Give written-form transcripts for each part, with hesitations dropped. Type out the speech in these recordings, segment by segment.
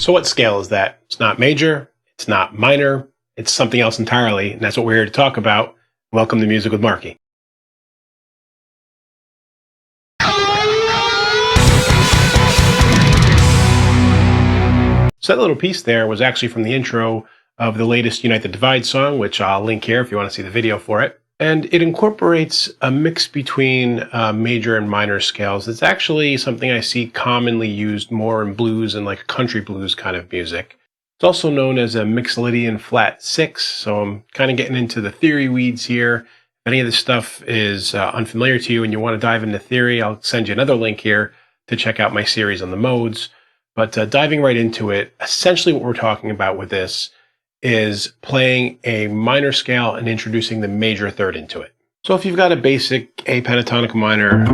So what scale is that? It's not major, it's not minor, it's something else entirely, and that's what we're here to talk about. Welcome to Music with Marky. So that little piece there was actually from the intro of the latest Unite the Divide song, which I'll link here if you want to see the video for it. And it incorporates a mix between major and minor scales. It's actually something I see commonly used more in blues and like country blues kind of music. It's also known as a Mixolydian flat 6, so I'm kind of getting into the theory weeds here. If any of this stuff is unfamiliar to you and you want to dive into theory, I'll send you another link here to check out my series on the modes. But diving right into it, essentially what we're talking about with this is playing a minor scale and introducing the major third into it. So if you've got a basic A pentatonic minor,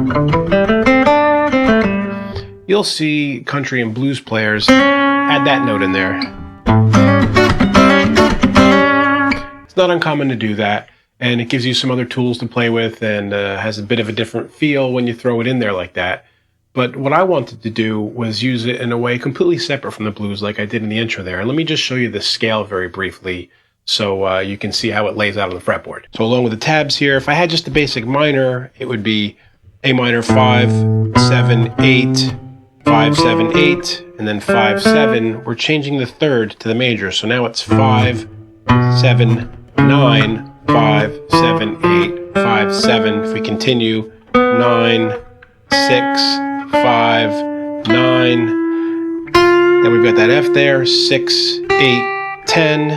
you'll see country and blues players add that note in there. It's not uncommon to do that, and it gives you some other tools to play with and has a bit of a different feel when you throw it in there like that. But what I wanted to do was use it in a way completely separate from the blues like I did in the intro there. And let me just show you the scale very briefly so you can see how it lays out on the fretboard. So along with the tabs here, if I had just a basic minor, it would be A minor 5, 7, 8, 5, 7, 8, and then 5, 7. We're changing the third to the major. So now it's 5, 7, 9, 5, 7, 8, 5, 7. If we continue, 9, 6, 5, 9, then we've got that F there, 6, 8, 10,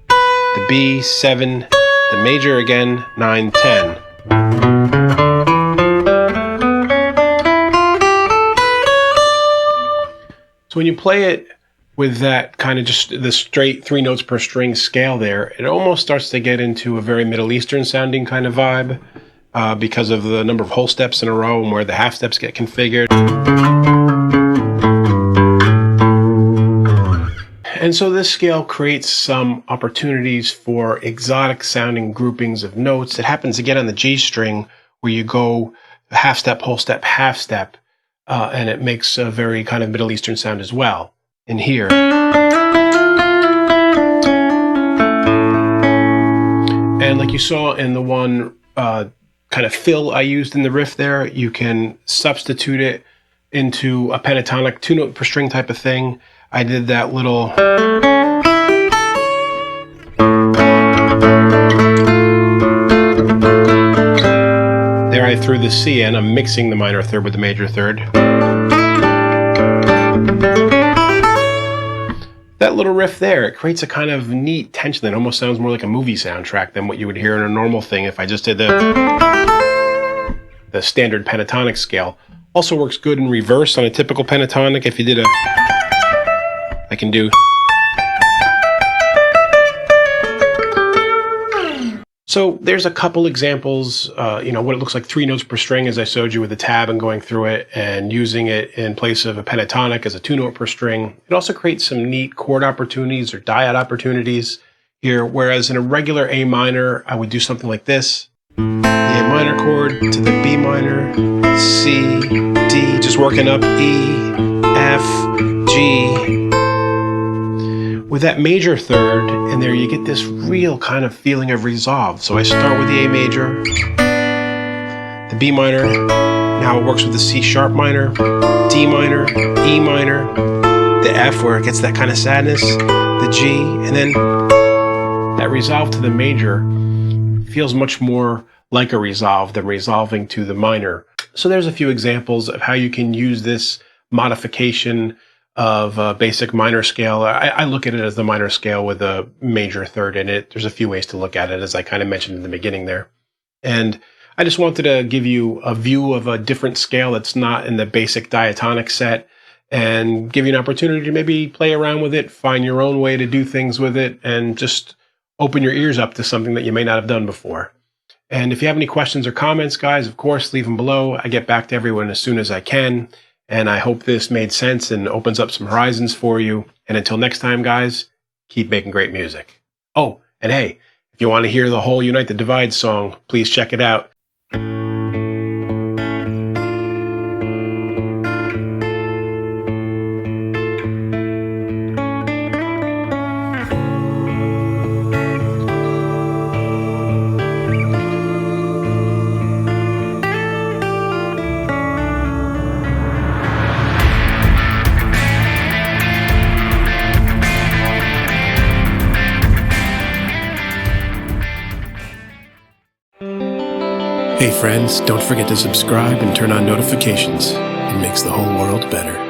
the B, 7, the major again, 9, 10. So when you play it with that kind of just the straight 3 notes per string scale there, it almost starts to get into a very Middle Eastern sounding kind of vibe. Because of the number of whole steps in a row and where the half steps get configured. And so this scale creates some opportunities for exotic sounding groupings of notes. It happens again on the G string where you go half step, whole step, half step, and it makes a very kind of Middle Eastern sound as well in here. And like you saw in the one kind of fill I used in the riff there, you can substitute it into a pentatonic 2 note per string type of thing. I did that little there, I threw the C in. I'm mixing the minor third with the major third. That little riff there, it creates a kind of neat tension that almost sounds more like a movie soundtrack than what you would hear in a normal thing if I just did the standard pentatonic scale. Also works good in reverse on a typical pentatonic. If you did I can do. So there's a couple examples, what it looks like 3 notes per string as I showed you with the tab and going through it and using it in place of a pentatonic as a 2 note per string. It also creates some neat chord opportunities or dyad opportunities here, whereas in a regular A minor, I would do something like this. The A minor chord to the B minor, C, D, just working up E, F, G. With that major third in there, you get this real kind of feeling of resolve. So I start with the A major, the B minor, now it works with the C sharp minor, D minor, E minor, the F where it gets that kind of sadness, the G, and then that resolve to the major feels much more like a resolve than resolving to the minor. So there's a few examples of how you can use this modification of a basic minor scale. I look at it as the minor scale with a major third in it. There's a few ways to look at it, as I kind of mentioned in the beginning there. And I just wanted to give you a view of a different scale that's not in the basic diatonic set and give you an opportunity to maybe play around with it, find your own way to do things with it, and just open your ears up to something that you may not have done before. And if you have any questions or comments, guys, of course, leave them below. I get back to everyone as soon as I can. And I hope this made sense and opens up some horizons for you. And until next time, guys, keep making great music. Oh, and hey, if you want to hear the whole Unite the Divide song, please check it out. Hey friends, don't forget to subscribe and turn on notifications. It makes the whole world better.